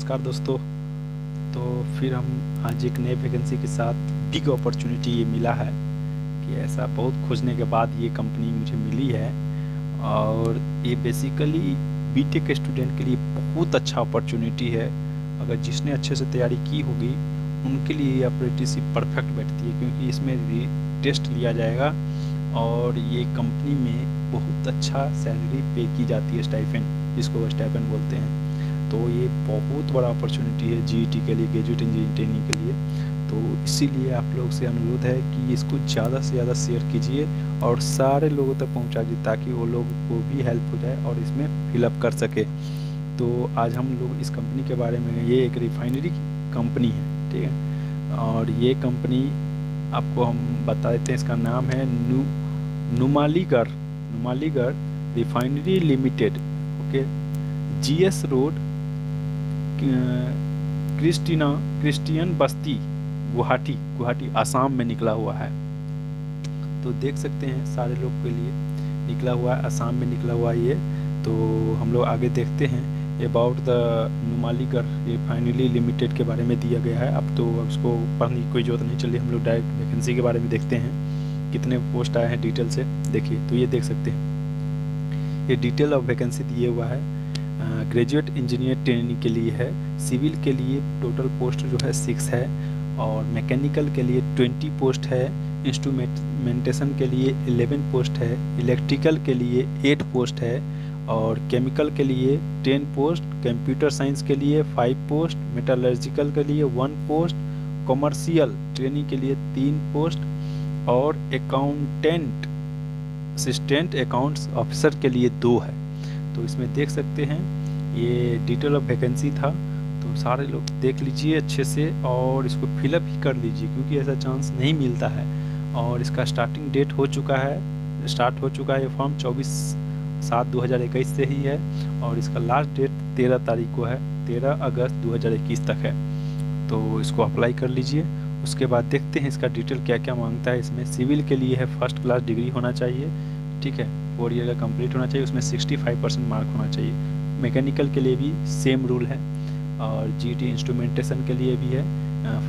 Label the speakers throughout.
Speaker 1: नमस्कार दोस्तों। तो फिर हम आज एक नए वैकेंसी के साथ बिग अपॉर्चुनिटी ये मिला है कि ऐसा बहुत खोजने के बाद ये कंपनी मुझे मिली है। और ये बेसिकली बीटेक स्टूडेंट के लिए बहुत अच्छा अपॉर्चुनिटी है। अगर जिसने अच्छे से तैयारी की होगी उनके लिए ये अप्रेंटिसशिप परफेक्ट बैठती है, क्योंकि इसमें टेस्ट लिया जाएगा और ये कंपनी में बहुत अच्छा सैलरी पे की जाती है, स्टाइपेंड जिसको स्टाइपेंड बोलते हैं। तो ये बहुत बड़ा अपॉर्चुनिटी है जीईटी के लिए, ग्रेजुएट इंजीनियरिंग ट्रेनिंग के लिए। तो इसीलिए आप लोग से अनुरोध है कि इसको ज़्यादा से ज़्यादा शेयर कीजिए और सारे लोगों तक पहुंचा दीजिए, ताकि वो लोग को भी हेल्प हो जाए और इसमें फिलअप कर सके। तो आज हम लोग इस कंपनी के बारे में, ये एक रिफाइनरी कंपनी है, ठीक है। और ये कंपनी आपको हम बता देते हैं, इसका नाम है Numaligarh refinery limited, okay. GS road, Christian बस्ती, गुवाहाटी आसाम में निकला हुआ है। तो देख सकते हैं सारे लोग के लिए निकला हुआ है, आसाम में निकला हुआ है ये। तो हम लोग आगे देखते हैं about the Numaligarh refinery limited के बारे में दिया गया है। अब तो उसको पढ़ने की कोई जरूरत नहीं, चलिए हम लोग डायरेक्ट वैकेंसी के बारे में देखते हैं, कितने पोस्ट आए हैं डिटेल से। देखिए तो ये देख सकते हैं, ये डिटेल ऑफ वैकेंसी दिए हुआ है। ग्रेजुएट इंजीनियर ट्रेनिंग के लिए है, सिविल के लिए टोटल पोस्ट जो है 6 है, और मैकेनिकल के लिए 20 पोस्ट है, इंस्ट्रूमेंटेशन के लिए 11 पोस्ट है, इलेक्ट्रिकल के लिए 8 पोस्ट है, और केमिकल के लिए 10 पोस्ट, कंप्यूटर साइंस के लिए 5 पोस्ट, मेटलर्जिकल के लिए 1 पोस्ट, कॉमर्शियल ट्रेनिंग के लिए 3 पोस्ट, और अकाउंटेंट असिस्टेंट अकाउंट्स ऑफिसर के लिए 2 है। तो इसमें देख सकते हैं ये डिटेल ऑफ वैकेंसी था। तो सारे लोग देख लीजिए अच्छे से और इसको फिलअप ही कर लीजिए, क्योंकि ऐसा चांस नहीं मिलता है। और इसका स्टार्टिंग डेट हो चुका है, स्टार्ट हो चुका है ये फॉर्म 24/7/2021 से ही है, और इसका लास्ट डेट 13 तारीख को है, 13 अगस्त 2021 तक है। तो इसको अप्लाई कर लीजिए। उसके बाद देखते हैं इसका डिटेल क्या क्या मांगता है। इसमें सिविल के लिए है, फर्स्ट क्लास डिग्री होना चाहिए, ठीक है, 4 ईयर का कंप्लीट होना चाहिए, उसमें 65% मार्क होना चाहिए। मैकेनिकल के लिए भी सेम रूल है, और जीटी इंस्ट्रूमेंटेशन के लिए भी है,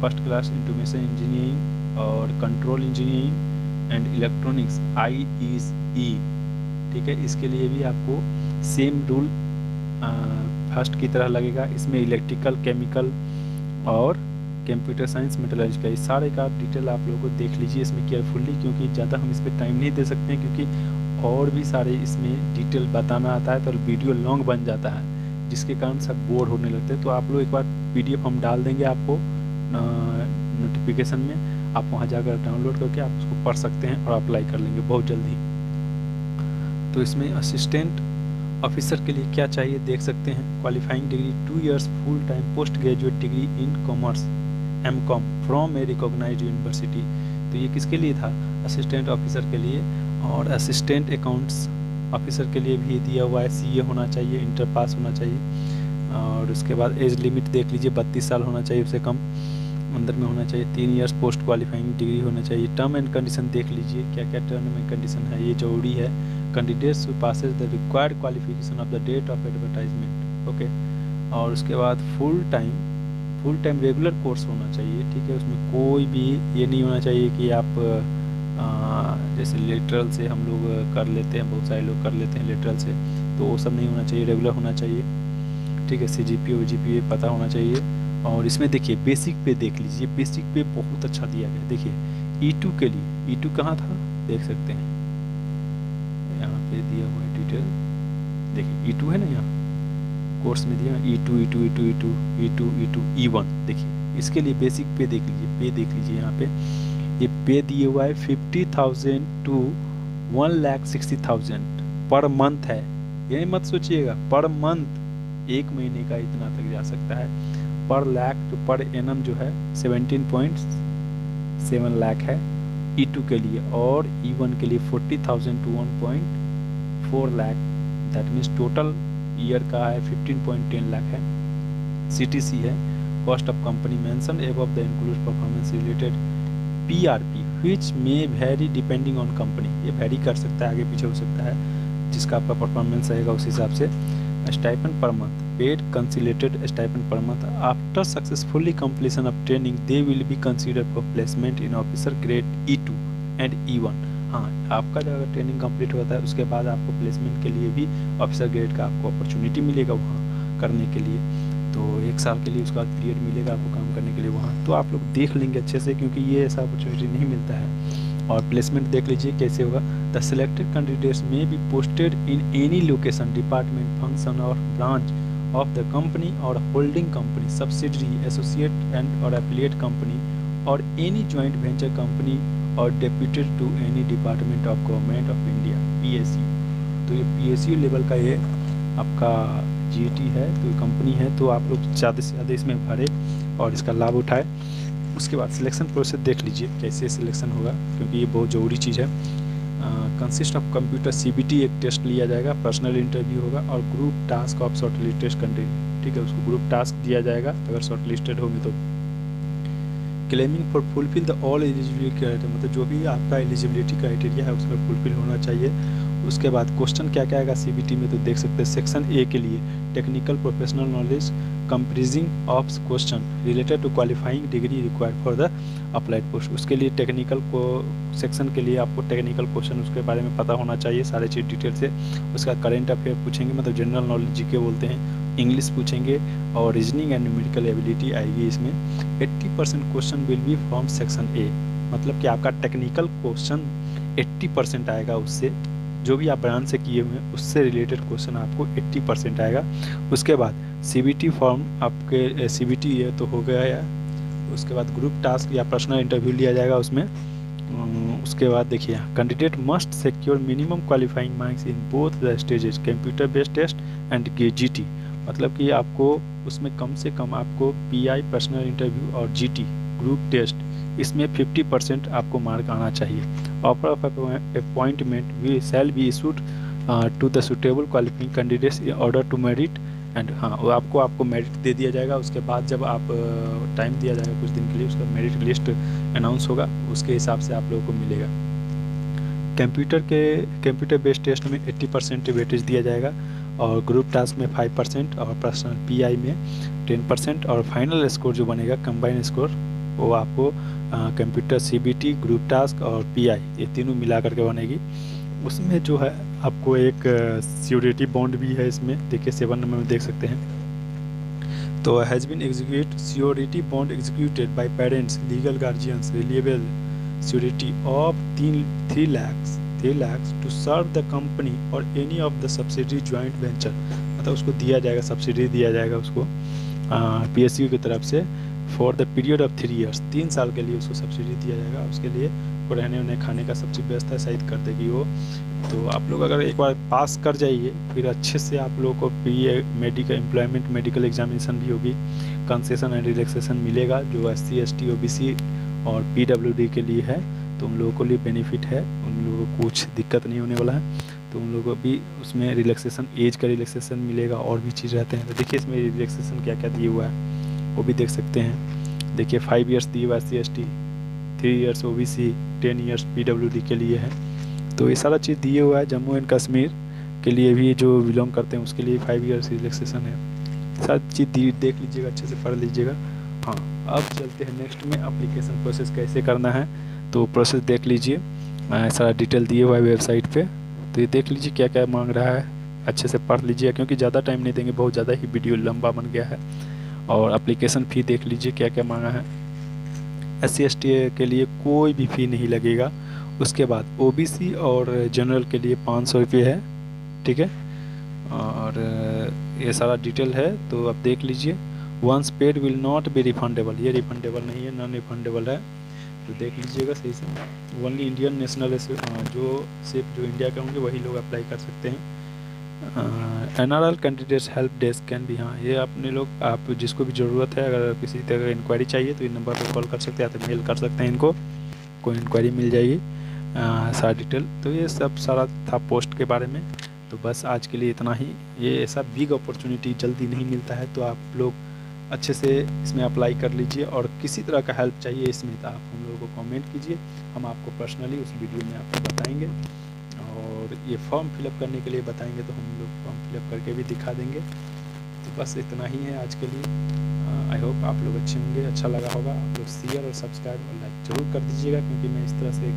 Speaker 1: फर्स्ट क्लास इंस्ट्रूमेंटेशन इंजीनियरिंग और control engineering and electronics IEC, ठीक है। इसके लिए भी आपको सेम रूल फर्स्ट की तरह लगेगा। इसमें इलेक्ट्रिकल, केमिकल और कंप्यूटर साइंस, मेटलर्जिकल, इस सारे का डिटेल आप लोगों को देख लीजिए इसमें केयरफुली, क्योंकि ज़्यादा हम इस पर टाइम नहीं दे सकते हैं, क्योंकि और भी सारे इसमें डिटेल बताना आता है तो वीडियो लॉन्ग बन जाता है, जिसके कारण सब बोर होने लगते हैं। तो आप लोग एक बार PDF हम डाल देंगे आपको नोटिफिकेशन में, आप वहाँ जाकर डाउनलोड करके आप उसको पढ़ सकते हैं और अप्लाई कर लेंगे बहुत जल्दी। तो इसमें असिस्टेंट ऑफिसर के लिए क्या चाहिए देख सकते हैं। Qualifying degree 2 years full time post graduate degree in commerce MCOM from a recognised university. तो ये किसके लिए था, असिस्टेंट ऑफिसर के लिए। और असिस्टेंट अकाउंट्स ऑफिसर के लिए भी दिया हुआ है, CA होना चाहिए, इंटर पास होना चाहिए। और उसके बाद एज लिमिट देख लीजिए, 32 साल होना चाहिए, उससे कम अंदर में होना चाहिए। 3 इयर्स पोस्ट क्वालिफाइंग डिग्री होना चाहिए। टर्म एंड कंडीशन देख लीजिए क्या क्या टर्म एंड कंडीशन है, ये जरूरी है। Candidates who passes the required qualification of the date of advertisement, okay. और उसके बाद फुल टाइम रेगुलर कोर्स होना चाहिए, ठीक है। उसमें कोई भी ये नहीं होना चाहिए कि आप जैसे लेटरल से हम लोग कर लेते हैं, बहुत सारे लोग कर लेते हैं लेटरल से, तो वो सब नहीं होना चाहिए, रेगुलर होना चाहिए, ठीक है। CGPA GPA पता होना चाहिए। और इसमें देखिए बेसिक पे देख लीजिए, बेसिक पे बहुत अच्छा दिया गया। देखिए E2 के लिए, E2 कहाँ था देख सकते हैं, यहाँ पे दिया हुआ है डिटेल, देखिए E2 है ना, यहाँ कोर्स में दिया E2 E1। देखिए इसके लिए बेसिक पे देख लीजिए, यहाँ पे ये पे दिए हुआ है 50,000 to 1,60,000 पर मंथ है। ये मत सोचिएगा पर मंथ, 1 महीने का इतना तक जा सकता है। पर लाख जो पर एनम जो है 17.7 लाख है E2 के लिए, और E1 के लिए 40,000 to 1.4 lakh, that means total year का है 15.10 लाख है। CTC है, cost of company mention above the include performance related PRP which may vary depending on company, ये वैरी कर सकता है, आगे पीछे हो सकता है, जिसका आपका परफॉर्मेंस रहेगा उस हिसाब से। Stipend per month paid consolidated stipend per month. After successfully completion of training, they will be considered for placement in officer grade E2 and E1. हाँ, आपका जब अगर ट्रेनिंग कंप्लीट होता है उसके बाद आपको प्लेसमेंट के लिए भी ऑफिसर ग्रेड का आपको अपॉर्चुनिटी मिलेगा वहाँ करने के लिए। तो 1 साल के लिए उसका पीरियड मिलेगा आपको काम करने के लिए वहाँ। तो आप लोग देख लेंगे अच्छे से, क्योंकि ये ऐसा अपॉर्चुनिटी नहीं मिलता है। और प्लेसमेंट देख लीजिए कैसे होगा। The selected candidates may be posted in any location, department, function और ब्रांच ऑफ द कंपनी और holding company, subsidiary, associate and और एफिलिएट कंपनी और एनी ज्वाइंट वेंचर कंपनी और deputed to any department of government of India, PSU। तो ये PSU level का ये आपका GT है, तो ये कंपनी है। तो आप लोग ज़्यादा से ज़्यादा इसमें भरे और इसका लाभ उठाए। उसके बाद सिलेक्शन प्रोसेस देख लीजिए कैसे सिलेक्शन होगा, क्योंकि ये बहुत ज़रूरी चीज़ है। कंसिस्ट ऑफ कंप्यूटर CBT एक टेस्ट लिया जाएगा, पर्सनल इंटरव्यू होगा और group task of short listed candidate. ठीक है, उसको ग्रुप टास्क दिया जाएगा अगर शॉर्ट लिस्टेड होंगे तो। Claiming for fulfil the all eligibility criteria, मतलब जो भी आपका एलिजिबिलिटी क्राइटेरिया है उसमें फुलफिल होना चाहिए। उसके बाद क्वेश्चन क्या क्या आएगा CBT में, तो देख सकते हैं सेक्शन A के लिए technical professional knowledge comprising of question related to qualifying degree required for the applied post. उसके लिए टेक्निकल को सेक्शन के लिए आपको टेक्निकल क्वेश्चन उसके बारे में पता होना चाहिए, सारे चीज़ डिटेल से। उसका करेंट अफेयर पूछेंगे, मतलब जनरल नॉलेज GK बोलते हैं। इंग्लिश पूछेंगे और रीजनिंग एंड न्यूमेरिकल एबिलिटी आएगी इसमें। 80% question will be from section A, मतलब कि आपका टेक्निकल क्वेश्चन 80% आएगा, उससे जो भी आप ब्रांच से किए हुए हैं उससे रिलेटेड क्वेश्चन आपको 80% आएगा। उसके बाद CBT फॉर्म आपके CBT ये तो हो गया है। उसके बाद ग्रुप टास्क या पर्सनल इंटरव्यू लिया जाएगा उसमें। उसके बाद देखिए candidate must secure minimum qualifying marks in both the stages, computer based test and GT, मतलब कि आपको उसमें कम से कम आपको PI पर्सनल इंटरव्यू और GT ग्रुप टेस्ट इसमें 50% आपको मार्क आना चाहिए। Offer of appointment we shall be issued to the suitable qualifying candidates in order to merit and, हाँ वो आपको मेरिट दे दिया जाएगा। उसके बाद जब आप टाइम दिया जाएगा कुछ दिन के लिए, उसका मेरिट लिस्ट अनाउंस होगा, उसके हिसाब से आप लोगों को मिलेगा। कंप्यूटर बेस्ड टेस्ट में 80% वेटेज दिया जाएगा और ग्रुप टास्क में 5% और पर्सनल PI में 10% और फाइनल स्कोर जो बनेगा कंबाइन स्कोर वो आपको कंप्यूटर CBT ग्रुप टास्क और PI ये तीनों मिला करके बनेगी। उसमें जो है आपको एक सिक्योरिटी बॉन्ड भी है इसमें, देखिए 7 नंबर में देख सकते हैं। तो has been execute security bond executed by parents legal guardians relievable security of 3 lakhs to serve the company और any of the subsidiary joint venture, मतलब उसको दिया जाएगा, सब्सिडी दिया जाएगा उसको PSU की तरफ से for the period of 3 years, 3 साल के लिए उसको सब्सिडी दिया जाएगा। उसके लिए रहने उन्हें खाने का सब चीज़ व्यवस्था शायद कर देगी वो। तो आप लोग अगर एक बार पास कर जाइए फिर अच्छे से आप लोगों को मेडिकल एम्प्लॉयमेंट मेडिकल एग्जामिनेशन भी होगी, कंसेशन एंड रिलैक्सेशन मिलेगा जो SC ST OBC और PWD के लिए है, तो उन लोगों के लिए बेनिफिट है, उन लोगों को कुछ दिक्कत नहीं होने वाला है। तो उन लोगों को भी उसमें रिलैक्सेशन, एज का रिलैक्सेशन मिलेगा और भी चीज़ रहते हैं। तो देखिए इसमें रिलैक्सेशन क्या क्या दिए हुआ है वो भी देख सकते हैं। देखिए 5 years दिए हुआ SC ST, 3 years OBC, 10 years PWD के लिए है। तो ये सारा चीज़ दिए हुआ है। जम्मू एंड कश्मीर के लिए भी जो बिलोंग करते हैं उसके लिए 5 years रिलैक्सेशन है। सारी चीज़ देख लीजिएगा, अच्छे से पढ़ लीजिएगा। हाँ, अब चलते हैं नेक्स्ट में एप्लीकेशन प्रोसेस कैसे करना है। तो प्रोसेस देख लीजिए, सारा डिटेल दिए हुआ है वेबसाइट पे। तो ये देख लीजिए क्या क्या मांग रहा है, अच्छे से पढ़ लीजिए क्योंकि ज़्यादा टाइम नहीं देंगे, बहुत ज़्यादा ही वीडियो लंबा बन गया है। और एप्लीकेशन फ़ी देख लीजिए क्या क्या मांगा है। SC ST के लिए कोई भी फ़ी नहीं लगेगा। उसके बाद OBC और जनरल के लिए 500 रुपये है, ठीक है। और ये सारा डिटेल है तो आप देख लीजिए। Once paid will not be refundable, ये रिफंडेबल नहीं है, नॉन रिफंडेबल है, तो देख लीजिएगा सही से। ओनली इंडियन नेशनल जो सिर्फ जो इंडिया के होंगे वही लोग अप्लाई कर सकते हैं। NRL candidates help desk can भी, हाँ ये अपने लोग, आप जिसको भी ज़रूरत है अगर किसी तरह का इंक्वायरी चाहिए तो इन नंबर पर कॉल कर सकते हैं या तो मेल कर सकते हैं, इनको कोई इंक्वायरी मिल जाएगी सारा डिटेल। तो ये सब सारा था पोस्ट के बारे में। तो बस आज के लिए इतना ही। ये ऐसा बिग अपॉर्चुनिटी जल्दी नहीं मिलता है, तो आप लोग अच्छे से इसमें अप्लाई कर लीजिए। और किसी तरह का हेल्प चाहिए इसमें तो आप हम लोगों को कमेंट कीजिए, हम आपको पर्सनली उस वीडियो में आपको बताएंगे। और ये फॉर्म फिलअप करने के लिए बताएंगे तो हम लोग फॉर्म फिलअप करके भी दिखा देंगे। तो बस इतना ही है आज के लिए। आई होप आप लोग अच्छे होंगे, अच्छा लगा होगा। आप लोग शेयर और सब्सक्राइब और लाइक ज़रूर कर दीजिएगा, क्योंकि मैं इस तरह से